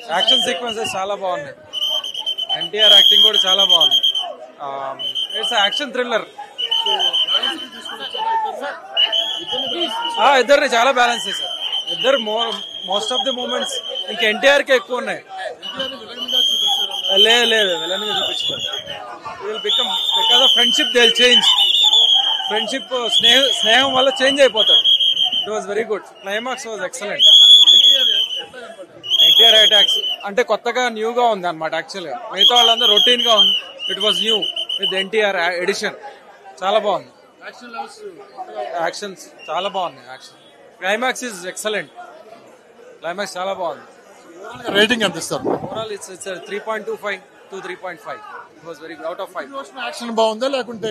Action sequences చాలా బాగున్నాయి. NTR acting కూడా చాలా బాగుంది. It's action thriller. ఇద్దరిని చాలా బ్యాలెన్స్ చేశారు. ఇద్దరు మోస్ట్ ఆఫ్ ది మూమెంట్స్ ఇంకా ఎన్టీఆర్ కి ఎక్కువ ఉన్నాయి. లేదు విలన్ గా చూపించారు. Become because of friendship they will change. Friendship స్నేహం వల్ల చేంజ్ అయిపోతాడు. It was very good. Climax was excellent. NTR attacks అంటే కొత్తగా న్యూగా ఉంది అనమాట. యాక్చువల్ గా మిగతా వాళ్ళందరూ రొటీన్ గా ఉంది. It was new with NTR edition. చాలా బాగుంది. యాక్షన్స్ చాలా బాగున్నాయి. Action climax is excellent. Climax చాలా బాగుంది. రేటింగ్ ఎంత ఇస్తారు? Overall it's 3.25 to 3.5. It was very out of 5. Action బాగుందా లేకుంటే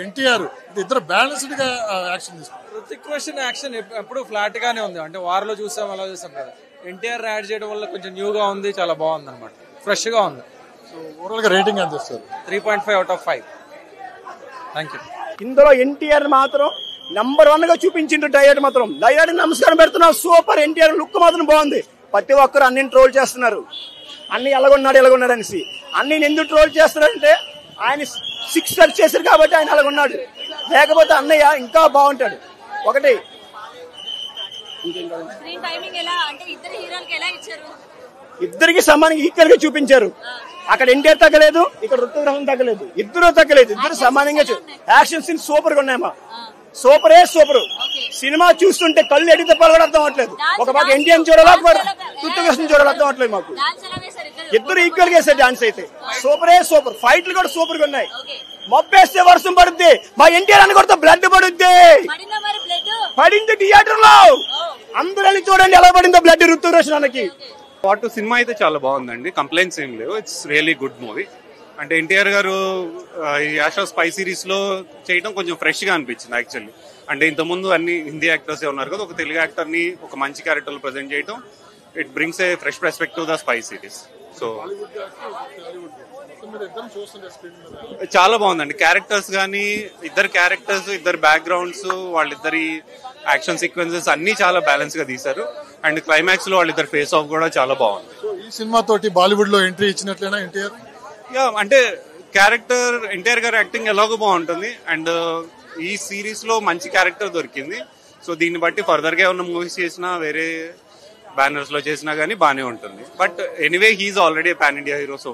ఎన్టీఆర్ ఇద్దరు బ్యాలెన్స్డ్ గా యాక్షన్ తీసుకున్నారు? హృతిక్ రోషన్ యాక్షన్ ఎప్పుడు ఫ్లాట్ గానే ఉంది. అంటే వార్లో చూసాం అలా చూసాం కదా. ఎన్టీఆర్ యాడ్ చేయడం వల్ల కొంచెం న్యూగా ఉంది. చాలా బాగుంది అనమాట. ఫ్రెష్ గా ఉంది. సో ఓవరాల్ గా రేటింగ్ ఎంత ఇస్తారు? 3.5 out of 5. Thank you. ఇందులో ఎన్టీఆర్ మాత్రం నంబర్ 1 గా చూపించిండు. డైరెక్ట్ మాత్రం డైరెక్ట్ నమస్కారం పెడుతున్నాం. సూపర్. ఎన్టీఆర్ లుక్ మాత్రం బాగుంది. ప్రతి ఒక్కరు అన్నిని ట్రోల్ చేస్తున్నారు. అన్ని ఎలాగొన్నాడు అనేసి. అన్ని ఎందుకు ట్రోల్ చేస్తున్నారంటే ఆయన 6 రన్ చేశారు కాబట్టి ఆయన అలాగొన్నాడు. లేకపోతే అన్నయ్య ఇంకా బాగుంటాడు. ఒకటి ఇద్దరికి సమానంగా ఈక్వల్ గా చూపించారు. అక్కడ ఎన్టీఆర్ తగ్గలేదు, ఇక్కడ ఋతిక్ రోషన్ తగ్గలేదు. ఇద్దరు తగ్గలేదు. ఇద్దరు సమానంగా యాక్షన్ సీన్ సూపర్ గా ఉన్నాయమ్మా. సూపరే సూపర్. సినిమా చూస్తుంటే కళ్ళు ఎడితే కూడా అర్థం అవట్లేదు. ఒక పక్క ఎన్టీఆర్ చూడాలా, ఋతిక్ రోషన్ చూడాలి, అర్థం అవట్లేదు మాకు. ఇద్దరు ఈక్వల్ గా వేసారు డాన్స్ అయితే. సూపరే సూపర్. ఫైట్లు కూడా సూపర్ గా ఉన్నాయి. మొప్పేస్తే వర్షం పడుద్ది. మా ఎన్టీఆర్ అని కొడితే బ్లడ్ పడుద్ది. పడింది థియేటర్ లో. అందరూ చూడండి ఎలా పడిందో బ్లడ్ ఋతిక్ రోషన్ అన్నకి. పాటు సినిమా అయితే చాలా బాగుందండి. కంప్లైంట్స్ ఏం లేవు. It's really good movie. అంటే ఎన్టీఆర్ గారు ఈ ఆశా స్పై సిరీస్ లో చేయడం కొంచెం ఫ్రెష్ గా అనిపించింది యాక్చువల్లీ. అంటే ఇంతకుముందు అన్ని హిందీ యాక్టర్స్ ఉన్నారు కదా, ఒక తెలుగు యాక్టర్ ని ఒక మంచి క్యారెక్టర్ లో ప్రజెంట్ చేయడం it brings A fresh perspective the spy series. So చాలా బాగుందండి. క్యారెక్టర్స్ కానీ, ఇద్దరు బ్యాక్గ్రౌండ్స్, వాళ్ళిద్దరి యాక్షన్ సీక్వెన్సెస్ అన్ని చాలా బ్యాలెన్స్ గా తీశారు. అండ్ క్లైమాక్స్ లో వాళ్ళిద్దరు ఫేస్ ఆఫ్ కూడా చాలా బాగుంది. ఈ సినిమా తోటి బాలీవుడ్ లో ఎంట్రీ ఇచ్చినట్లేనా ఎన్టీఆర్? అంటే క్యారెక్టర్ ఎన్టీఆర్ గారి యాక్టింగ్ ఎలాగో బాగుంటుంది. అండ్ ఈ సిరీస్ లో మంచి క్యారెక్టర్ దొరికింది. సో దీన్ని బట్టి ఫర్దర్ గా ఏమన్నా మూవీస్ చేసినా, వేరే బ్యానర్స్ లో చేసినా గానీ బానే ఉంటుంది. But anyway he's already pan India hero. So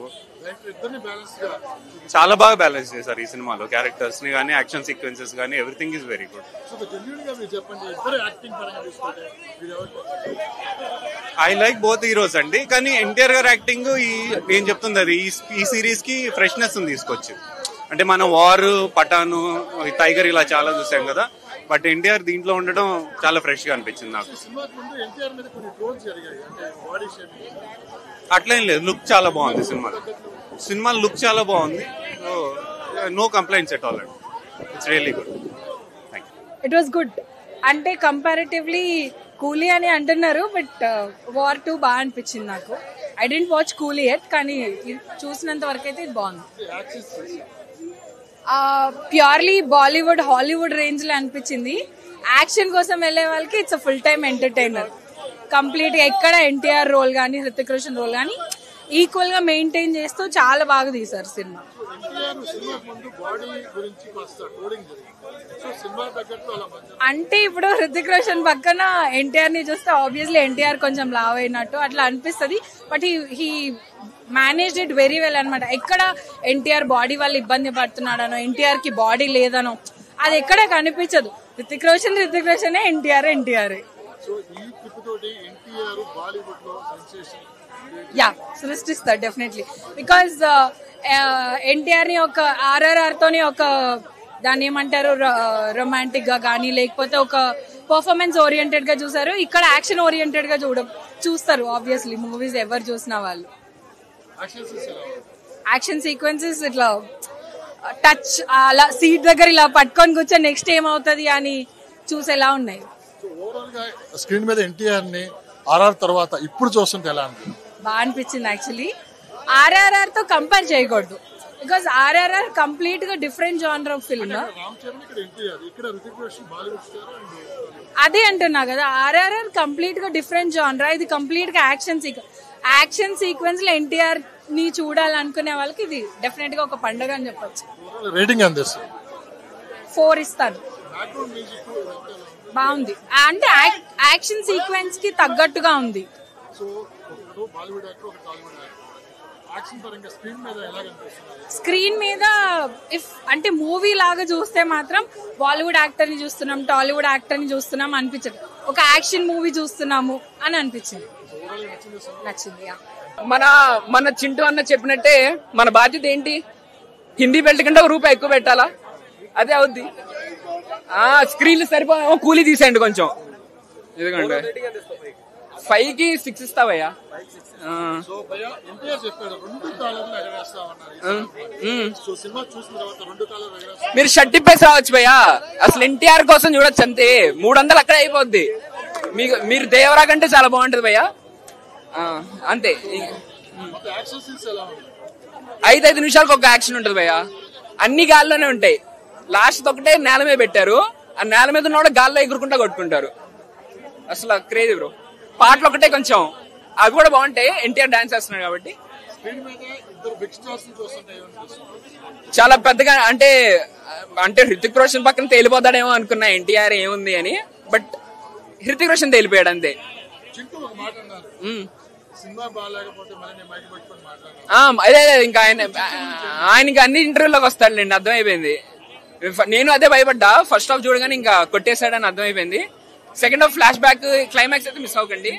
చాలా బాగా బ్యాలెన్స్ చేశారు ఈ సినిమాలో. క్యారెక్టర్స్ ని కానీ, యాక్షన్ సీక్వెన్సెస్ కానీ, everything is very good. I like both heroes అండి. కానీ ఎన్టీఆర్ గారి యాక్టింగ్ నేను చెప్తుంది అది ఈ సిరీస్ కి ఫ్రెష్నెస్ తీసుకొచ్చింది. అంటే మనం వార్, పఠాను, టైగర్ ఇలా చాలా చూసాం కదా. బట్ ఎన్టీఆర్ దీంట్లో ఉండడం చాలా ఫ్రెష్ గా అనిపించింది నాకు. అట్లేం లేదు. లుక్ చాలా బాగుంది. సినిమా లుక్ చాలా బాగుంది. No complaints at all. It's really good. It was good. అంటే కంపారిటివ్లీ కూలీ అని అంటున్నారు, బట్ వార్ 2 బాగా అనిపించింది నాకు. I didn't watch Coolie yet, కానీ చూసినంత వరకు అయితే ఇది బాగుంది. ప్యూర్లీ బాలీవుడ్, హాలీవుడ్ రేంజ్ లో అనిపించింది. యాక్షన్ కోసం వెళ్లే వాళ్ళకి it's full time entertainer. Complete గా ఎక్కడ ఎన్టీఆర్ రోల్ గానీ, హృతిక్ రోషన్ రోల్ గానీ ఈక్వల్ గా మెయింటైన్ చేస్తూ చాలా బాగా తీశారు సినిమా. అంటే ఇప్పుడు హృతిక్ రోషన్ పక్కన ఎన్టీఆర్ ని చూస్తే ఆబ్వియస్లీ ఎన్టీఆర్ కొంచెం లావ్ అయినట్టు అట్లా అనిపిస్తుంది. But he managed it very well అనమాట. ఎక్కడ ఎన్టీఆర్ బాడీ వల్ల ఇబ్బంది పడుతున్నాడనో, ఎన్టీఆర్ కి బాడీ లేదనో అది ఎక్కడ కనిపించదు. హృతిక్ రోషన్ ఎన్టీఆర్. యా, సృష్టిస్తారు డెఫినెట్లీ. బికాజ్ ఎన్టీఆర్ ని ఒక RRR తోని ఒక దాన్ని ఏమంటారు రొమాంటిక్ గా కానీ, లేకపోతే ఒక పర్ఫార్మెన్స్ ఓరియంటెడ్ గా చూసారు. ఇక్కడ యాక్షన్ ఓరియంటెడ్ గా చూస్తారు ఆబ్వియస్లీ మూవీస్ ఎవరు చూసిన వాళ్ళు. యాక్షన్ సీక్వెన్సెస్ ఇట్లా టచ్ అలా సీట్ దగ్గర ఇలా పట్టుకొని కూర్చొని నెక్స్ట్ ఏమవుతుంది అని చూసేలా ఉన్నాయి. స్క్రీన్ మీద ఎన్టీఆర్ ని RRR తర్వాత ఇప్పుడు చూస్తుంటే ఎలా అనిపించింది? బాగా అనిపించింది. యాక్చువల్లీ RRR తో కంపేర్ చేయకూడదు. బికాస్ RRR కంప్లీట్ గా డిఫరెంట్ జానర్ ఆఫ్ ఫిల్మ్. అదే అంటున్నా కదా, RRR కంప్లీట్ గా డిఫరెంట్ జానర్. ఇది కంప్లీట్ గా యాక్షన్ యాక్షన్ సీక్వెన్స్ లో ఎన్టీఆర్ ని చూడాలనుకునే వాళ్ళకి ఇది డెఫినెట్ గా ఒక పండుగ అని చెప్పొచ్చు. రేటింగ్ ఎంత ఇస్తారు? 4 ఇస్తాను. బాగుంది అంటే యాక్షన్ సీక్వెన్స్ కి తగ్గట్టుగా ఉంది. స్క్రీన్ మీద ఇఫ్ అంటే మూవీ లాగా చూస్తే మాత్రం బాలీవుడ్ యాక్టర్ ని చూస్తున్నాం, టాలీవుడ్ యాక్టర్ ని చూస్తున్నాం అనిపించదు. ఒక యాక్షన్ మూవీ చూస్తున్నాము అని అనిపించింది. నచ్చింది. మన చింటూ అన్న చెప్పినట్టే మన బాధ్యత ఏంటి, హిందీ బెల్ట్ కంటే ₹1 ఎక్కువ పెట్టాలా, అదే అవుద్ది. స్క్రీన్లు సరిపోయేమో కూలీ తీసేయండి కొంచెం. ఎందుకంటే 5కి 6 ఇస్తావయ్యా. మీరు షర్ట్ ఇప్పేసి రావచ్చు భయ్యా, అసలు ఎన్టీఆర్ కోసం చూడొచ్చు అంతే. 300 అక్కడే అయిపోద్ది. మీరు దేవరా కంటే చాలా బాగుంటది భయ్యా, అంతే. 5 నిమిషాలకు ఒక యాక్షన్ ఉంటది భయ్యా, అన్ని గాల్లోనే ఉంటాయి. లాస్ట్ ఒకటే నేల మీద పెట్టారు, ఆ నేల మీద ఉన్న గాల్లో ఎగురుకుంటా కొట్టుకుంటారు. అసలు క్రేజీ బ్రో. పాటలు ఒకటే కొంచెం అవి కూడా బాగుంటాయి, ఎన్టీఆర్ డాన్స్ చేస్తున్నాడు కాబట్టి. చాలా పెద్దగా అంటే హృతిక్ రోషన్ పక్కన తేలిపోతాడేమో అనుకున్నా ఎన్టీఆర్ ఏముంది అని, బట్ హృతిక్ రోషన్ తేలిపోయాడు అంతే. అదే ఇంకా ఆయనకి అన్ని ఇంటర్వ్యూలోకి వస్తాడులేండి, అర్థమైపోయింది. నేను అదే భయపడ్డా, ఫస్ట్ హాఫ్ చూడగానే ఇంకా కొట్టేశాడని అర్థమైపోయింది. Second half flash back climax అయితే మిస్ అవ్వకండి.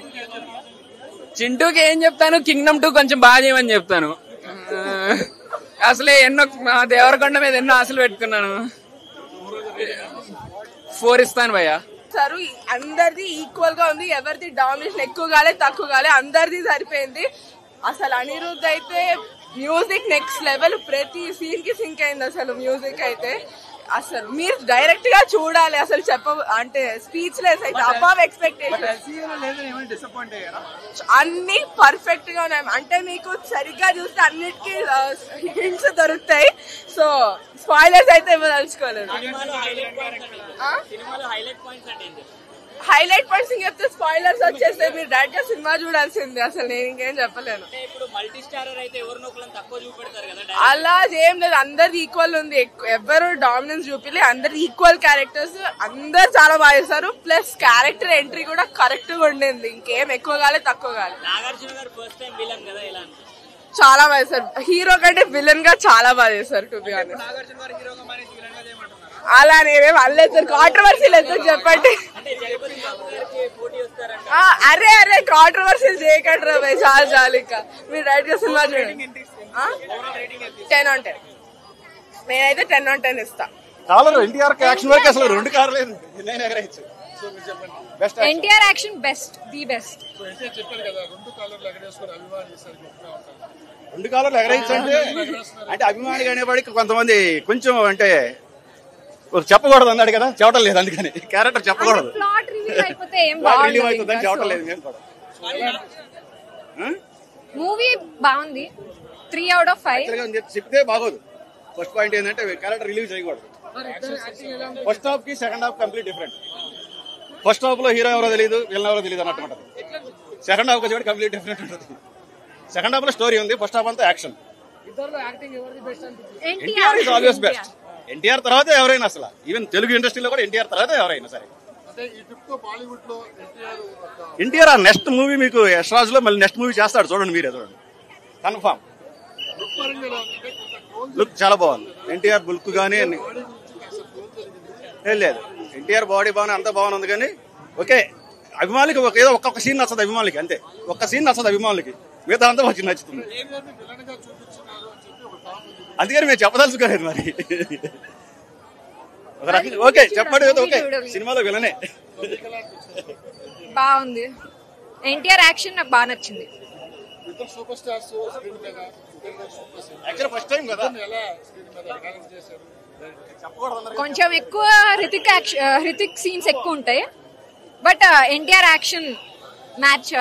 చింటూకి ఏం చెప్తాను, కింగ్డమ్ 2 కొంచెం బాగా చేయమని చెప్తాను. అసలే ఎన్నో దేవరకొండ మీద ఎన్నో ఆశలు పెట్టుకున్నాను. 4 ఇస్తాను భయ్యా. అందరిది ఈక్వల్ గా ఉంది, ఎవరిది డామినేషన్ ఎక్కువ కాలే తక్కువ కాలే, అందరిది సరిపోయింది. అసలు అనిరుద్ధ్ అయితే మ్యూజిక్ నెక్స్ట్ లెవెల్, ప్రతి సీన్ కి సింక్ అయింది అసలు మ్యూజిక్ అయితే. అసలు మీరు డైరెక్ట్ గా చూడాలి, అసలు అంటే స్పీచ్ లెస్ అయితే అబవ్ ఎక్స్పెక్టేషన్. అన్ని పర్ఫెక్ట్ గా ఉన్నాయి, అంటే మీకు సరిగ్గా చూస్తే అన్నిటికీ హింట్స్ దొరుకుతాయి. సో స్పాయిలర్స్ అయితే ఇవ్వదలుచుకోలేదు. హైలైట్ పాయింట్స్ చెప్తే స్పాయిలర్స్ వచ్చేస్తే మీరు డైరెక్ట్ గా సినిమా చూడాల్సిందే. అసలు నేను ఇంకేం చెప్పలేను. అలా ఏం లేదు, అందరు ఈక్వల్ ఉంది, ఎవరు డామినెన్స్ చూపిలే, అందరు ఈక్వల్ క్యారెక్టర్స్, అందరు చాలా బాగా చేస్తారు. ప్లస్ క్యారెక్టర్ ఎంట్రీ కూడా కరెక్ట్ గా ఉండింది, ఇంకేం ఎక్కువ కాలే తక్కువ కాలే. చాలా బాగా చేశారు, హీరో కంటే విలన్ గా చాలా బాగా చేశారు టు బి ఆనెస్ట్. అలా నేనేం అనలేదు సార్, కాంట్రవర్సీ లేదు సార్, చెప్పండి. అరే కాంట్రవర్సీలు చేయకండి రా భయ్, చాలు ఇంకా మీరు రైట్ గా సినిమా చూడండి. 10 on 10 నేనైతే 10 on 10 ఇస్తా. ఎన్టీఆర్ యాక్షన్ వరకు అసలు 2 కార్లు NTR action best, the best. 2 కార్లు ఎగరేయచ్చు అంటే అభిమాని అనేవాడికి కొంతమంది కొంచెం అంటే చెప్పకూడదు అన్నాడు కదా, చెప్పడం లేదు, అందుకని క్యారెక్టర్ చెప్పకూడదు. చెప్పడం లేదు. నేను కూడా మూవీ బాగుంది, 3 out of 5 చెప్తే బాగోదు. ఫస్ట్ పాయింట్ ఏంటంటే క్యారెక్టర్ రిలీజ్ చేయకూడదు. ఫస్ట్ హాఫ్ కి second half complete different. First half లో హీరో ఎవరో తెలియదు, విలన్ ఎవరో తెలియదు అన్నట్టు ఉంటుంది. సెకండ్ హాఫ్ వచ్చి కంప్లీట్ డిఫరెంట్ ఉంటుంది. సెకండ్ హాఫ్ లో స్టోరీ ఉంది, ఫస్ట్ హాఫ్ అంతా action. NTR is always best. NTR తర్వాత ఎవరైనా, అసలు ఈవెన్ తెలుగు ఇండస్ట్రీలో కూడా ఎన్టీఆర్ తర్వాత ఎవరైనా సరే. ఎన్టీఆర్ ఆ నెక్స్ట్ మూవీ మీకు యశ్రాజ్ లో మళ్ళీ నెక్స్ట్ మూవీ చేస్తాడు, చూడండి, మీరే చూడండి, కన్ఫర్మ్. లుక్ చాలా బాగుంది. ఎన్టీఆర్ బుల్క్ గానీ లేదు, ఎన్టీఆర్ బాడీ బాగానే అంతా బాగుంది. కానీ ఓకే, అభిమానులకి ఏదో ఒక్కొక్క సీన్ నచ్చదు, అభిమానులకి అంతే. ఒక్క సీన్ నచ్చదు అభిమానులకి, మిగతా అంతా వచ్చి నచ్చుతుంది. అందుకని మేము చెప్పదలుచుకోలేదు మరి. ఓకే చెప్పండి, ఓకే సినిమాలో విలనే బాగుంది. ఎన్టీఆర్ యాక్షన్ నాకు బాగా నచ్చింది. కొంచెం ఎక్కువ హృతిక్ సీన్స్ ఎక్కువ ఉంటాయి, బట్ ఎన్టీఆర్ యాక్షన్ మ్యాచ్.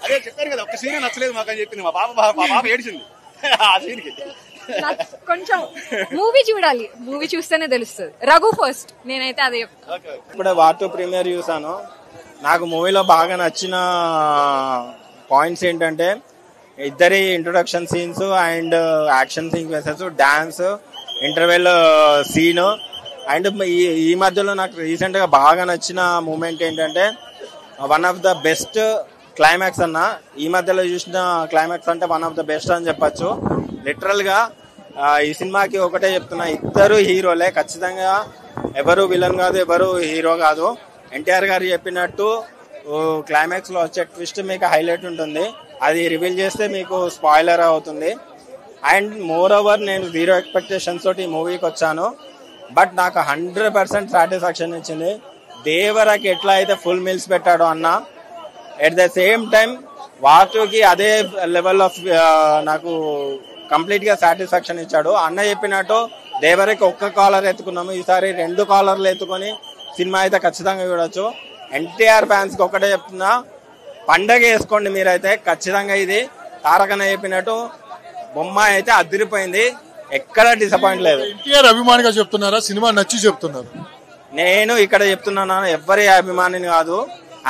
అదే చెప్పారు కదా, ఒక్క సీన్ నచ్చలేదు మాకు అని చెప్పింది మా పాప ఏడిచింది ఆ సీన్ కి. కొంచెం మూవీ చూడాలి, మూవీ చూస్తేనే తెలుస్తుంది. రఘు ఫస్ట్, నేనైతే అదే ఇప్పుడే వార్ 2 ప్రీమియర్ చూసాను. నాకు మూవీలో బాగా నచ్చిన పాయింట్స్ ఏంటంటే ఇద్దరి introduction scenes and action sequences, dance, interval scene. And ఈ మధ్యలో నాకు రీసెంట్ గా బాగా నచ్చిన మూమెంట్ ఏంటంటే one of the best climax అన్న. ఈ మధ్యలో చూసిన క్లైమాక్స్ అంటే వన్ ఆఫ్ ద బెస్ట్ అని చెప్పచ్చు. లిటరల్ గా ఈ సినిమాకి ఒకటే చెప్తున్నా, ఇద్దరు హీరోలే ఖచ్చితంగా. ఎవరు విలన్ కాదు, ఎవరు హీరో కాదు. ఎన్టీఆర్ గారు చెప్పినట్టు క్లైమాక్స్ లో వచ్చే ట్విస్ట్ మీకు హైలైట్ ఉంటుంది. అది రివీల్ చేస్తే మీకు స్పాయిలర్ అవుతుంది. అండ్ మోర్ ఓవర్ నేను 0 ఎక్స్పెక్టేషన్స్ తోటి ఈ మూవీకి వచ్చాను. బట్ నాకు 100% సాటిస్ఫాక్షన్ ఇచ్చింది. దేవరాకి ఎట్లా అయితే ఫుల్ మీల్స్ పెట్టాడో అన్న, ఎట్ ద సేమ్ టైం వాటుకి అదే లెవెల్ ఆఫ్ నాకు కంప్లీట్ గా సాటిస్ఫాక్షన్ ఇచ్చాడు. అన్న చెప్పినట్టు దేవరకి ఒక్క కాలర్ ఎత్తుకున్నాము, ఈసారి 2 కాలర్లు ఎత్తుకొని సినిమా అయితే ఖచ్చితంగా చూడొచ్చు. ఎన్టీఆర్ ఫ్యాన్స్ కి ఒకటే చెప్తున్నా, పండగ వేసుకోండి మీరైతే ఖచ్చితంగా. ఇది తారకన్న చెప్పినట్టు బొమ్మ అయితే అదిరిపోయింది, ఎక్కడ డిసప్పాయింట్ లేదు. ఎన్టీఆర్ అభిమానిగా చెప్తున్నారా, సినిమా నచ్చి చెప్తున్నారు? నేను ఇక్కడ చెప్తున్నాను, ఎవరి అభిమానిని కాదు.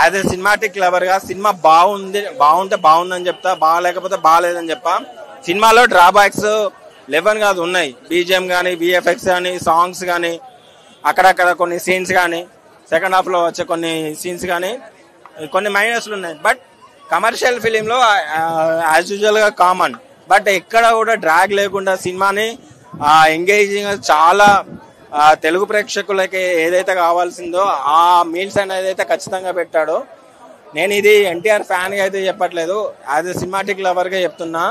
యాజ్ ఏ సినిమాటిక్ లవర్ గా సినిమా బాగుంటే బాగుందని చెప్తా, బాగాలేకపోతే బాగాలేదని చెప్తా. సినిమాలో డ్రాబ్యాక్స్ 11 కాదు ఉన్నాయి. బీజిఎం గానీ, విఎఫ్ఎక్స్ గానీ, సాంగ్స్ గానీ, అక్కడక్కడ కొన్ని సీన్స్ గానీ, సెకండ్ హాఫ్ లో వచ్చే కొన్ని సీన్స్ గానీ కొన్ని మైనస్లు ఉన్నాయి. బట్ కమర్షియల్ ఫిలిం లో యాజ్ యూజువల్ గా కామన్. బట్ ఎక్కడ కూడా డ్రాగ్ లేకుండా సినిమాని ఎంగేజింగ్ చాలా తెలుగు ప్రేక్షకులకి ఏదైతే కావాల్సిందో ఆ మీల్స్ అనేది అయితే ఖచ్చితంగా పెట్టాడు. నేను ఇది ఎన్టీఆర్ ఫ్యాన్ గా అయితే చెప్పట్లేదు, యాజ్ ఎ సినిమాటిక్ లవర్ గా చెప్తున్నా.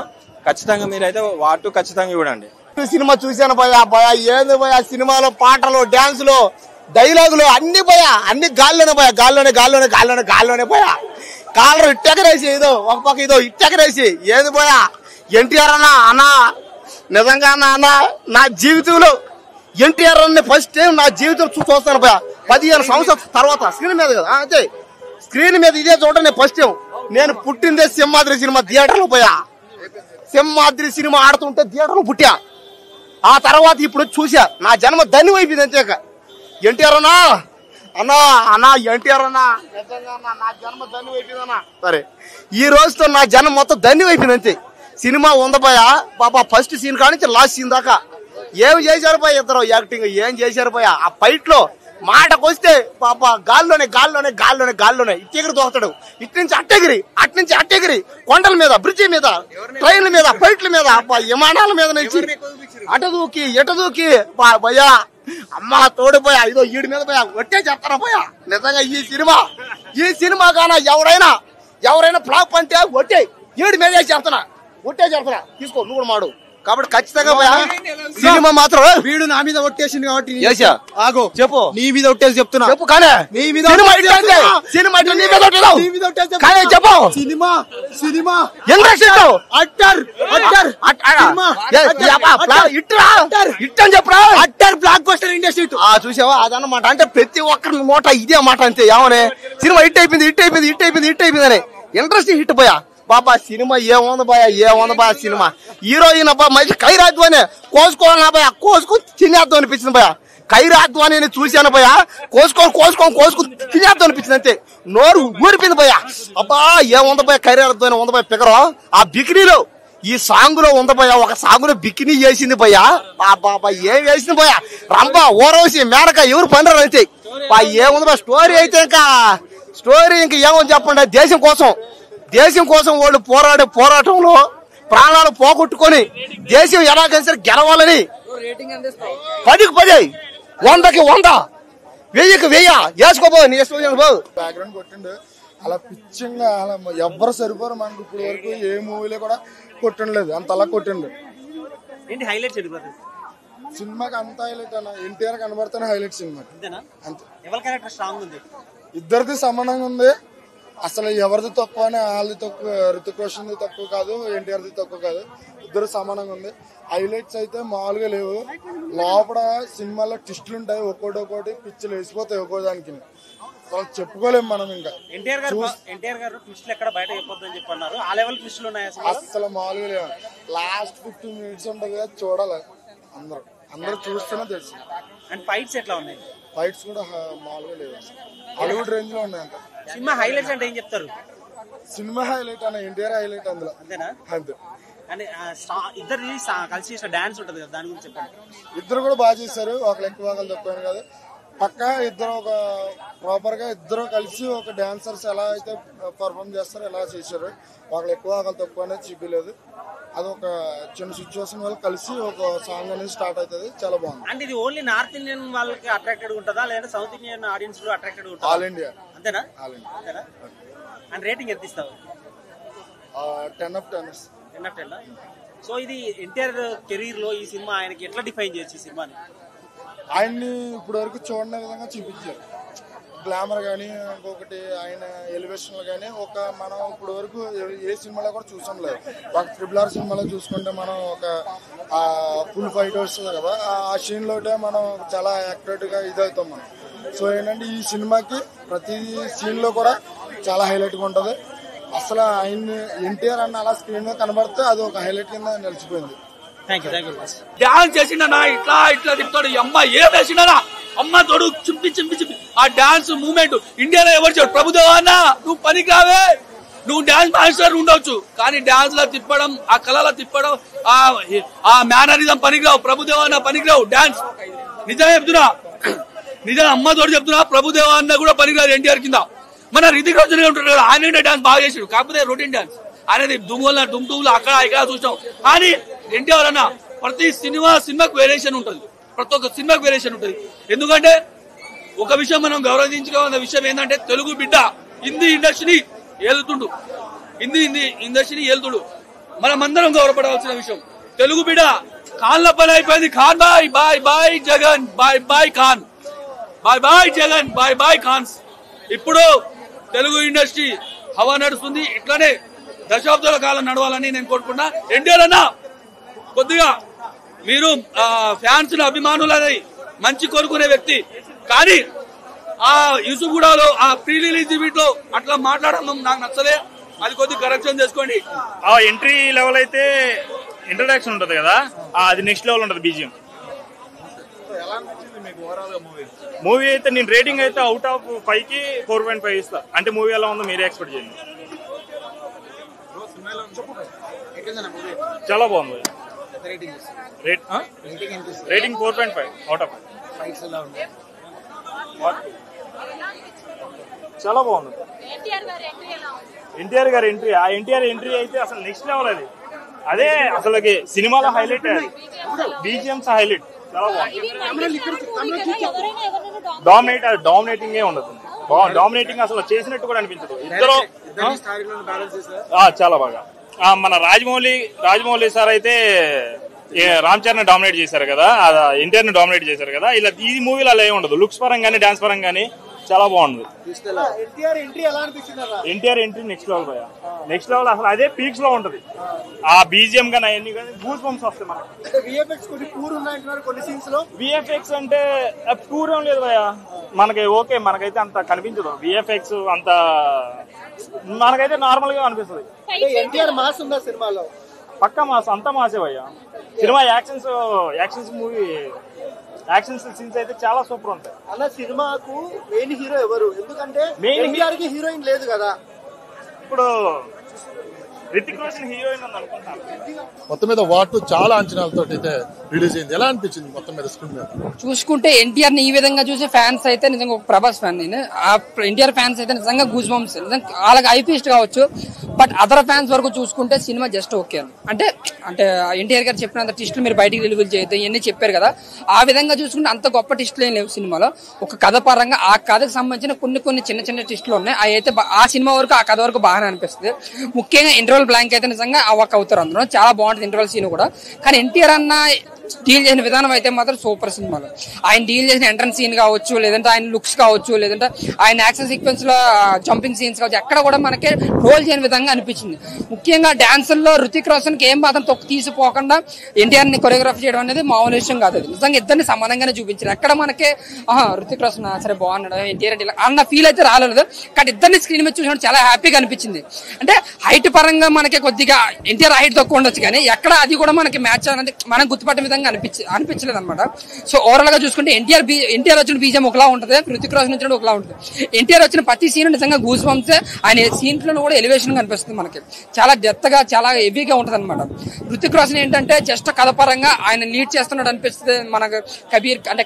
ఖచ్చితంగా మీరైతే వాటు ఖచ్చితంగా చూడండి. సినిమా చూశాను భయ ఏంది భయ, సినిమాలో పాటలు, డాన్సులు, డైలాగులు అన్ని భయ, అన్ని గాల్లోనే భయ, గాల్లోనే భయ. కాలర్ ఇట్టెగరేసి ఏదో ఒక పక్క ఇదో ఇట్టెగరేసి ఏది భయ. ఎన్టీఆర్ అన్నా నిజంగా అన్న నా జీవితంలో ఎన్టీఆర్ అన్న ఫస్ట్ టైం నా జీవితం చూస్తాను భయ. 15 సంవత్సరాల తర్వాత స్క్రీన్ మీద కదా, అంతే స్క్రీన్ మీద ఇదే చూడండి ఫస్ట్ టైం. నేను పుట్టిందే సింహాద్రి సినిమా థియేటర్లో పోయా. సింహాద్రి సినిమా ఆడుతుంటే థియేటర్లో పుట్టా. ఆ తర్వాత ఇప్పుడు చూసా, నా జన్మ ధన్యం అయిపోయింది. అంతేక ఎన్టీఆర్ అన్నా ఎన్టీఆర్ అన్నా నిజంగా నా జన్మ ధన్యం అయిపోయిందన్నా. సరే ఈ రోజుతో నా జన్మ మొత్తం ధన్యం అయిపోయింది అంతే. సినిమా ఉందపోయా పాప, ఫస్ట్ సీన్ కానించి లాస్ట్ సీన్ దాకా ఏమి చేశారు పోయా ఇద్దరు యాక్టింగ్, ఏం చేశారు పోయా. ఆ ఫైట్ లో మాటకు వస్తే పాప గాల్లోనే ఇట్టెగిరి దోస్తాడు. ఇటు నుంచి అట్టెగిరి కొండల మీద, బ్రిడ్జి మీద, ట్రైన్ల మీద, ఫ్లైట్ల మీద, విమానాల మీద నుంచి ఎట దూకి భయ్యా అమ్మ తోడిపోయా. ఇదో ఈడి మీద పోయా ఒట్టే చెప్తారా పోయా. నిజంగా ఈ సినిమా కానా ఎవరైనా ఫ్లాప్ అంటే ఒట్టే ఈడి మీద చెప్తున్నా తీసుకో నువ్వు కూడా మాడు. కాబట్టి ఖచ్చితంగా సినిమా మాత్రం వీడు నా మీద ఒట్టేసింది కాబట్టి ఆగో చెప్పు, నీ మీద ఒట్టేసి చెప్తున్నా. చెప్పు కానీ నీ మీద చెప్పు. సినిమా ఇట్టని చెప్పరా, అట్టర్ బ్లాక్ బస్టర్ ఇండస్ట్రీ చూసావా అదన్నమాట. అంటే ప్రతి ఒక్కరి నోట ఇదే మాట అంతే. ఏమనే సినిమా హిట్ అయిపోయింది అని ఇంట్రెస్ట్ హిట్ పోయా. బాబా సినిమా ఏముంది బాయా సినిమా. హీరోయిన్ అబ్బా మంచి ఖైరాద్వానే కోసుకోవాలన్నా భయ, కోసుకొని తినేద్దాం అనిపించింది భయ. ఖైరాద్వాని చూశాను భయ, కోసుకొని తినేద్దాం అనిపించింది అంతే. నోరు ఊరిపోయింది భయ. అబ్బా ఏముంది భయ, ఖైరాద్వాని ఉంది భయ పికరో. ఆ బికినీలో ఈ సాంగ్ లో ఉంది భయ, ఒక సాంగ్ లో బికినీ వేసింది భయ. బాబా ఏం వేసింది భయ, రంభ ఓరవసి మేనక ఎవరు పనిరారు అంతే. ఏముంది భయ స్టోరీ అయితే ఇంకా ఏమని చెప్పండి. దేశం కోసం వాళ్ళు పోరాటంలో ప్రాణాలు పోగొట్టుకొని దేశం ఎలాగైనా సరే గెలవాలని 10కి 10, 100కి 100, 1000కి 1000 వేసుకోబో. నీ బ్యాక్గ్రౌండ్ కొట్టిండు అలా పిచ్చింగా, అలా ఎవ్వరు సరిపోరు మనకు. ఇప్పుడు వరకు ఏ మూవీలో కూడా కొట్టిండలేదు, అంతలా కొట్టిండు. సినిమాకి అంత హైలైట్ అన్న, ఎన్టీఆర్ కనబడుతున్న హైలైట్ సినిమా అంతే. ఇద్దరిది సమానంగా ఉంది. అసలు ఎవరిది తక్కువ అని, వాళ్ళది తక్కువ, రితిక్ రోషన్ది తక్కువ కాదు, ఎన్టీఆర్ది తక్కువ కాదు, ఇద్దరు సమానంగా ఉంది. హైలైట్స్ అయితే మామూలుగా లేవు. లోపల సినిమాలో ట్విస్టులు ఉంటాయి, ఒక్కోటి పిచ్చిలు వేసిపోతాయి ఒక్కోదానికి. అసలు చెప్పుకోలేము మనం. ఇంకా అసలు మామూలుగా లేవు. లాస్ట్ 15 minutes ఉంటుంది కదా, చూడాలి అందరూ చూస్తేనే తెలుసు. ఫైట్స్ ఎట్లా ఉన్నాయి? ఫైట్స్ కూడా మామూలుగా లేవు, హాలీవుడ్ రేంజ్ లో ఉన్నాయి అంట. సినిమా హైలైట్స్ అంటే ఏం చెప్తారు? సినిమా హైలైట్ అన్న ఎన్టీఆర్ హైలైట్ అందులో. అంతేనా? అంతే. అంటే ఇద్దరు కలిసి చేసిన డాన్స్ ఉంటుంది కదా, దాని గురించి చెప్పండి. ఇద్దరు కూడా బాగా చేశారు, ఒకళ్ళు ఎక్కువ ఒకళ్ళు తక్కువ కాదు. పక్కా ఇద్దరు ఒక ప్రాపర్ గా ఇద్దరు కలిసి ఒక డాన్సర్స్ ఎలా అయితే పర్ఫార్మ్ చేస్తారో ఎలా చేశారు. ఒకళ్ళు ఎక్కువ ఒకళ్ళు తక్కువ అనేది చూపించలేదు. అది ఒక చిన్న సిచ్యువేషన్ వల్ల కలిసి ఒక సాంగ్ అనేది స్టార్ట్ అవుతుంది. చాలా బాగుంది. అంటే ఇది ఓన్లీ నార్త్ ఇండియన్ వాళ్ళకి అట్రాక్టెడ్ ఉంటుందా లేదంటే సౌత్ ఇండియన్ ఆడియన్స్ లో అట్రాక్టెడ్ ఉంటుందా? All India. అంతేనా? All India. అంతేనా? అండ్ రేటింగ్ ఎంత ఇస్తావు? 10 of 10. 10 of 10. సో ఇది ఎన్టీఆర్ కెరీర్ లో ఈ సినిమా ఆయనకి ఎట్లా డిఫైన్ చేయొచ్చు ఈ సినిమాని? ఆయన్ని ఇప్పటి వరకు చూడని విధంగా చూపించారు. గ్లామర్ కానీ ఇంకొకటి ఆయన ఎలివేషన్లు కానీ ఒక మనం ఇప్పటి వరకు ఏ సినిమాలో కూడా చూసాం లేదు. ఒక RRR సినిమాలో చూసుకుంటే మనం ఒక ఫుల్ ఫైట్ వస్తుంది కదా, ఆ సీన్ లోటే మనం చాలా యాక్యురేట్ గా ఇదవుతాం మనం. సో ఏంటంటే ఈ సినిమాకి ప్రతి సీన్ లో కూడా చాలా హైలైట్ గా ఉంటది. అసలు ఆయన్ని ఎన్టీఆర్ అన్న అలా స్క్రీన్ మీద కనబడితే అది ఒక హైలైట్ కింద నిలిచిపోయింది. డాన్స్ చేసిండనా ఇట్లా ఇట్లా తిప్పుతాడు. అమ్మ ఏం వేసిండనా, అమ్మ తోడు చింపి చింపి చింపి ఆ డాన్స్ మూమెంట్ ఇండియాలో ఎవరు చేయడు. ప్రభుదేవా అన్న నువ్వు పనికి రావే, నువ్వు డాన్స్ మాస్టర్ ఉండొచ్చు కానీ డాన్స్ లో తిప్పడం, ఆ కళలో తిప్పడం, ఆ మేనరిజం పనికిరావు. ప్రభుదేవా అన్న పనికిరావు డాన్స్. నిజంగా చెప్తున్నా, నిజంగా అమ్మ తోడు చెప్తున్నా, ప్రభుదేవా అన్న కూడా పనికిరాదు ఎన్టీఆర్ కింద. మన రితిక్ రోషన్ ఉంటాడు కదా, ఆయన డాన్స్ బాగా చేసాడు, కాకపోతే రొటీన్ డాన్స్ అనేది దుమ్ముల దుమ్ములు అక్కడ ఇక్కడ చూసాం. కానీ ఎన్టీఆర్ అన్న ప్రతి సినిమాకు వేరియేషన్ ఉంటుంది, ప్రతి ఒక్క సినిమాకు వేరియేషన్ ఉంటుంది. ఎందుకంటే ఒక విషయం మనం గౌరవించుకోవాల్సిన విషయం ఏంటంటే తెలుగు బిడ్డ హిందీ ఇండస్ట్రీని ఏలుతుండు, హిందీ ఇండస్ట్రీని ఏలుతుడు. మనం అందరం గౌరవపడవలసిన విషయం. తెలుగు బిడ్డ కాన్ల పని అయిపోయింది. Khan bye bye bye Jagan, bye bye Khan, bye bye Jagan, bye bye Khans. ఇప్పుడు తెలుగు ఇండస్ట్రీ హవా నడుస్తుంది. ఇట్లానే దశాబ్దాల కాలం నడవాలని నేను కోరుకున్నా. ఎన్టీఆర్ అన్న కొద్దిగా మీరు ఫ్యాన్స్ అభిమానులని మంచి కోరుకునే వ్యక్తి, కానీ ఆ యూసుఫ్గూడలో ఆ ప్రీ రిలీజ్ ఈవెంట్ లో అట్లా మాట్లాడడం నాకు నచ్చలే. అది కొద్దిగా కరెక్షన్ చేసుకోండి. ఆ ఎంట్రీ లెవెల్ అయితే ఇంట్రడక్షన్ ఉంటది కదా, అది నెక్స్ట్ లెవెల్ ఉంటది బీజిఎం. మూవీ అయితే నేను రేటింగ్ అయితే అవుట్ ఆఫ్ 5 కి 4.5 ఇస్తా. అంటే మూవీ ఎలా ఉందో మీరే ఎక్స్పెక్ట్ చేయండి. చాలా బాగుంది. Rating 4.5 out of 5. చాలా బాగుంది. ఎన్టీఆర్ గారి ఎంట్రీ, ఆ ఎన్టీఆర్ ఎంట్రీ అయితే అసలు నెక్స్ట్ లెవెల్. అదే అసలు సినిమాలో హైలైట్, బీజిఎంస్ హైలైట్. చాలా బాగుంది. డామినేటింగ్ ఉండదు, డామినేటింగ్ అసలు చేసినట్టు కూడా అనిపించదు. ఇద్దరు చాలా బాగా. మన రాజమౌళి సార్ అయితే రామ్ చరణ్ డామినేట్ చేశారు కదా, ఎన్టీఆర్ ని డామినేట్ చేశారు కదా. ఇలా ఈ మూవీలో అలా ఏమి ఉండదు. లుక్స్ పరంగానే డాన్స్ పరంగానే చాలా బాగుంది. ఎన్టీఆర్ ఎంట్రీ నెక్స్ట్ లెవెల్ భయ, నెక్స్ట్ లెవెల్. అసలు అదే పీక్స్ లో ఉంటది. ఆ బీజిఎం గానీ అవన్నీ కానీ గూస్ బంప్స్ వస్తాయి మనకి. విఎఫ్ఎక్స్ అంటే పూర్ ఏం లేదు భయ మనకి. ఓకే, మనకైతే అంత కనిపించదు విఎఫ్ఎక్స్ అంత, మనకైతే నార్మల్ గా అనిపిస్తుంది. పక్కా మాస్, అంతా మాసే భయ్య. Cinema actions movie action scenes అయితే చాలా సూపర్ ఉంటాయి. అన్న సినిమాకు మెయిన్ హీరో ఎవరు? ఎందుకంటే ఎన్టీఆర్ కి హీరోయిన్ లేదు కదా. ఇప్పుడు రితిక్ రోషన్ హీరోయిన్ అని అనుకుంటున్నాను. మొత్తం మీద వాటు చాలా అంచనాలతో అయితే రిలీజ్ అయింది. ఎలా అనిపించింది మొత్తం మీద స్క్రీన్ మీద చూసుకుంటే? ఎన్టీఆర్ ని ఈ విధంగా చూసే ఫ్యాన్స్ అయితే నిజంగా ఒక ప్రభాస్ ఫ్యాన్ నేను. ఆ ఎన్టీఆర్ ఫ్యాన్స్ అయితే నిజంగా గూస్ బంప్స్, వాళ్ళకి ఐపీస్ట్ కావచ్చు. బట్ అదర్ ఫ్యాన్స్ వరకు చూసుకుంటే సినిమా జస్ట్ ఓకే. అంటే ఎన్టీఆర్ గారు చెప్పినంత టిస్టులు మీరు బయటికి రిలీజ్ చేయొద్దు ఇవన్నీ చెప్పారు కదా, ఆ విధంగా చూసుకుంటే అంత గొప్ప టిస్టులు ఏం లేవు సినిమాలో. ఒక కథ పరంగా ఆ కథకు సంబంధించిన కొన్ని చిన్న టిస్టులు ఉన్నాయి. అవి అయితే ఆ సినిమా వరకు, ఆ కథ వరకు బాగానే అనిపిస్తుంది. ముఖ్యంగా ఇంటర్వల్ బ్లాంక్ అయితే నిజంగా వర్క్ అవుతారు అందులో. చాలా బాగుంటుంది ఇంటర్వల్ సీన్ కూడా. కానీ ఎన్టీఆర్ అన్న డీల్ చేసిన విధానం అయితే మాత్రం సూపర్ సినిమాలో. ఆయన డీల్ చేసిన ఎంట్రన్స్ సీన్ కావచ్చు, లేదంటే ఆయన లుక్స్ కావచ్చు, లేదంటే ఆయన యాక్షన్ సీక్వెన్స్ లో జంపింగ్ సీన్స్ కావచ్చు, ఎక్కడ కూడా మనకి రోల్ చేయని విధంగా అనిపించింది. ముఖ్యంగా డాన్సుల్లో రుతిక్ రోషన్ కి ఏం మాత్రం తీసిపోకుండా ఎన్టీఆర్ ని కొరియోగ్రఫీ చేయడం అనేది మామూలు విషయం కాదు. అది నిజంగా ఇద్దరిని సమానంగానే చూపించారు. ఎక్కడ మనకి రుతిక్ రోషన్ సరే బాగున్నాడు, ఎన్టీఆర్ అన్న ఫీల్ అయితే రాలేదు. కానీ ఇద్దరిని స్క్రీన్ మీద చూసినప్పుడు చాలా హ్యాపీగా అనిపించింది. అంటే హైట్ పరంగా మనకి కొద్దిగా ఎన్టీఆర్ హైట్ తక్కువ ఉండొచ్చు, కానీ ఎక్కడ అది కూడా మనకి మ్యాచ్ అనేది మనం గుర్తుపట్టే విధంగా అనిపించలేదు అనమాట. సో ఓవరాల్ గా చూసుకుంటే ఎన్టీఆర్ వచ్చిన బీజం ఒకలా ఉంటుంది, హృతిక్ రోషన్ వచ్చిన ఒకలా ఉంటుంది. ఎన్టీఆర్ వచ్చిన ప్రతి సీన్ నిజంగా గూస్ బంప్స్, ఆయన సీన్స్ లో కూడా ఎలివేషన్ కనిపిస్తుంది మనకి, చాలా డెప్త్ గా చాలా హెవీగా ఉంటది అనమాట. హృతిక్ రోషన్ ఏంటంటే జస్ట్ కథ పరంగా ఆయన లీడ్ చేస్తున్నాడు అనిపిస్తుంది మనకు.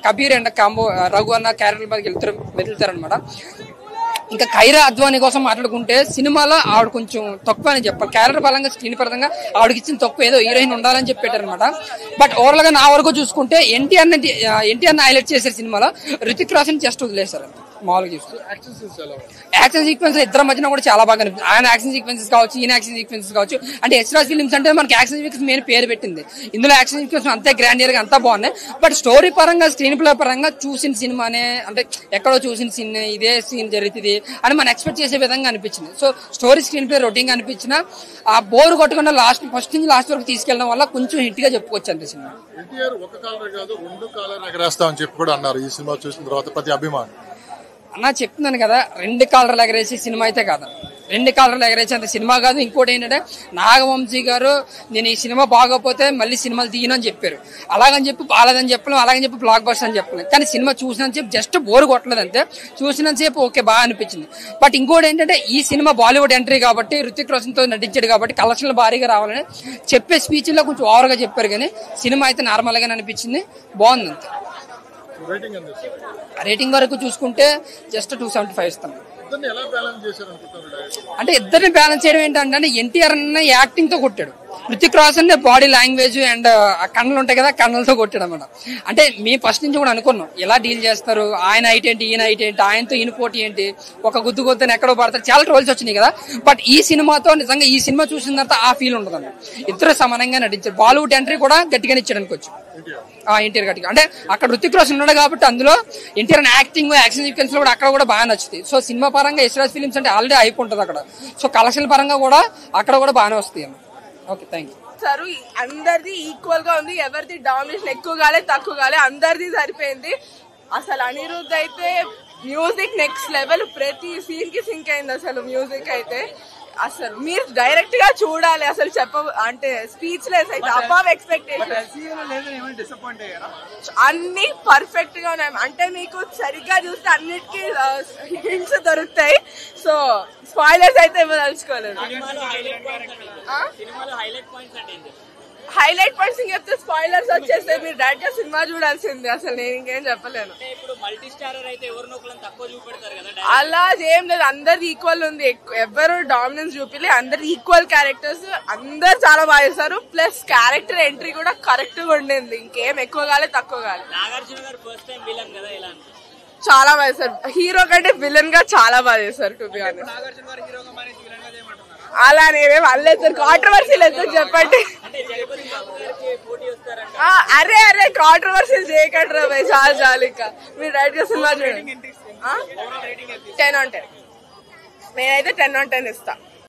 కబీర్ అండ్ కాంబో రఘు అన్న క్యారెక్టర్ మీద వెళ్తారనమాట. ఇంకా ఖైరా అద్వానీ కోసం మాట్లాడుకుంటే సినిమాలో ఆవిడ కొంచెం తక్కువ అని చెప్పాలి. క్యారెక్టర్ పరంగా స్క్రీన్ పరంగా ఆవిడకి ఇచ్చిన తక్కువ, ఏదో హీరోయిన్ ఉండాలని చెప్పి పెట్టారనమాట. బట్ ఓవరాల్ గా నా వరకు చూసుకుంటే ఎన్టీఆర్ హైలైట్ చేశారు సినిమాలో, హృతిక్ రోషన్ జస్ట్ వదిలేశారు మామూలుగా చూస్తే. యాక్షన్ సీక్వెన్స్ ఇద్దరు మధ్యన కూడా చాలా బాగా అనిపిస్తుంది. ఆయన యాక్షన్ సీక్వెన్సెస్ కావచ్చు, ఈయన యాక్షన్ సీక్వెన్సెస్ కావచ్చు. అంటే యశ్రాజ్ ఫిల్మ్స్ అంటే మనకి యాక్షన్ సీక్వెన్స్ మెయిన్ పేరు పెట్టింది. ఇందులో యాక్షన్ సీక్వెన్స్ అంతే గ్రాండియర్ గా అంతా బాగున్నాయి. బట్ స్టోరీ పరంగా స్క్రీన్ ప్లే పరంగా చూసిన సినిమానే, అంటే ఎక్కడో చూసిన సీన్ ఇదే సీన్ జరుగుతుంది అని మనం ఎక్స్పెక్ట్ చేసే విధంగా అనిపించింది. So story screen play routine గా అనిపించిన ఆ బోర్ కొట్టకుండా ఫస్ట్ నుంచి లాస్ట్ వరకు తీసుకెళ్ళడం వల్ల కొంచెం హిట్ గా చెప్పుకోవచ్చు అంతే సినిమా. ఎన్టీఆర్ ఒక కాలర్ కాదు 2 కాలర్ ఎగరేస్తా అని చెప్పి కూడా అన్నారు ఈ సినిమా చూసిన తర్వాత ప్రతి అభిమాని. అన్నా చెప్తున్నాను కదా, 2 కాలర్లు ఎగరేసే సినిమా అయితే కాదు, 2 కాలర్లు ఎగరేసే అంత సినిమా కాదు. ఇంకోటి ఏంటంటే నాగవంశీ గారు నేను ఈ సినిమా బాగోపోతే మళ్ళీ సినిమాలు తీయనని చెప్పారు. అలాగని చెప్పి బాలేదని చెప్పలేం, అలాగని చెప్పి బ్లాక్ బస్టర్ అని చెప్పలేం. కానీ సినిమా చూసినంతసేపు జస్ట్ బోర్ కొట్టలేదు అంతే, చూసినంతసేపు ఓకే బాగా అనిపించింది. బట్ ఇంకోటి ఏంటంటే ఈ సినిమా బాలీవుడ్ ఎంట్రీ కాబట్టి, హృతిక్ రోషన్ తో నటించాడు కాబట్టి కలెక్షన్లు భారీగా రావాలని చెప్పే స్పీచ్ లో కొంచెం ఓవర్ గా చెప్పారు. కానీ సినిమా అయితే నార్మల్ గానే అనిపించింది, బాగుంది అంతే. రేటింగ్ వరకు చూసుకుంటే జస్ట్ 275 ఇస్తాను. అంటే ఇద్దరిని బ్యాలెన్స్ చేయడం ఏంటంటే ఎన్టీఆర్ యాక్టింగ్ తో కొట్టాడు, Hrithik Roshan body language and కన్నులు ఉంటాయి కదా, కన్నులతో కొట్టాడు అనమాట. అంటే మేము ఫస్ట్ నుంచి కూడా అనుకున్నాం ఎలా డీల్ చేస్తారు, ఆయన హైట్ ఏంటి, ఈయన హైట్ ఏంటి, ఆయనతో ఈయన పోటీ ఏంటి, ఒక గుద్దుని ఎక్కడో పడతారు, చాలా ట్రోల్స్ వచ్చినాయి కదా. బట్ ఈ సినిమాతో నిజంగా ఈ సినిమా చూసిన తర్వాత ఆ ఫీల్ ఉంటుంది. ఇద్దరు సమానంగా నటించారు. బాలీవుడ్ ఎంట్రీ కూడా గట్టిగా ఇచ్చాడు అనుకోవచ్చు ఎన్టీఆర్ గట్టిగా. అంటే అక్కడ హృతిక్ రోషన్ ఉన్నాడు కాబట్టి అందులో ఎన్టీఆర్ యాక్టింగ్ యాక్షన్ సీక్వెన్స్ లో కూడా అక్కడ కూడా బాగా నచ్చుతాయి. సో సినిమా పరంగా యశ్రాజ్ ఫిలిమ్స్ అంటే ఆల్రెడీ హైప్ ఉంటుంది అక్కడ. సో కలెక్షన్ పరంగా కూడా అక్కడ కూడా బాగానే వస్తాయి. Okay, thank you. అందరిది ఈక్వల్ గా ఉంది, ఎవరిది డామినేషన్ ఎక్కువ కాలే తక్కువ కాలే, అందరిది సరిపోయింది. అసలు అనిరుద్ధ్ అయితే మ్యూజిక్ నెక్స్ట్ లెవెల్, ప్రతి సీన్ కి సింక్ అయింది అసలు మ్యూజిక్ అయితే. అసలు మీరు డైరెక్ట్ గా చూడాలి, అసలు అంటే స్పీచ్ లెస్ అయితే అబవ్ ఎక్స్పెక్టేషన్. అన్ని పర్ఫెక్ట్ గా ఉన్నాయి. అంటే మీకు సరిగ్గా చూస్తే అన్నిటికీ హింట్స్ దొరుకుతాయి. సో స్పాయిలర్స్ అయితే ఇవ్వదలుచుకోలేదు. హైలైట్ పాయింట్స్ చెప్తే స్పాయిలర్స్ వచ్చేస్తే మీరు డైరెక్ట్ గా సినిమా చూడాల్సిందే. అసలు నేను ఇంకేం చెప్పలేను. అలా ఏం లేదు, అందరిది ఈక్వల్ ఉంది, ఎవరు డామినెన్స్ చూపిలే, అందరిది ఈక్వల్ క్యారెక్టర్స్, అందరు చాలా బాగా చేస్తారు. ప్లస్ క్యారెక్టర్ ఎంట్రీ కూడా కరెక్ట్ గా ఉండింది, ఇంకేం ఎక్కువ కాలే తక్కువ కాలే. చాలా బాగా చేశారు, హీరో కంటే విలన్ గా చాలా బాగా చేశారు. టు బి ఆనెస్ట్ అలా నేనేం అనలేదు సార్, కాంట్రవర్సీలు ఎందుకు చెప్పండి. అరే కాంట్రవర్సీలు చేయకండి రా భయ్, చాలా చాలు. ఇంకా మీరు రైట్ గా సినిమా చూడండి. 10 on 10 నేనైతే 10 on 10 ఇస్తా.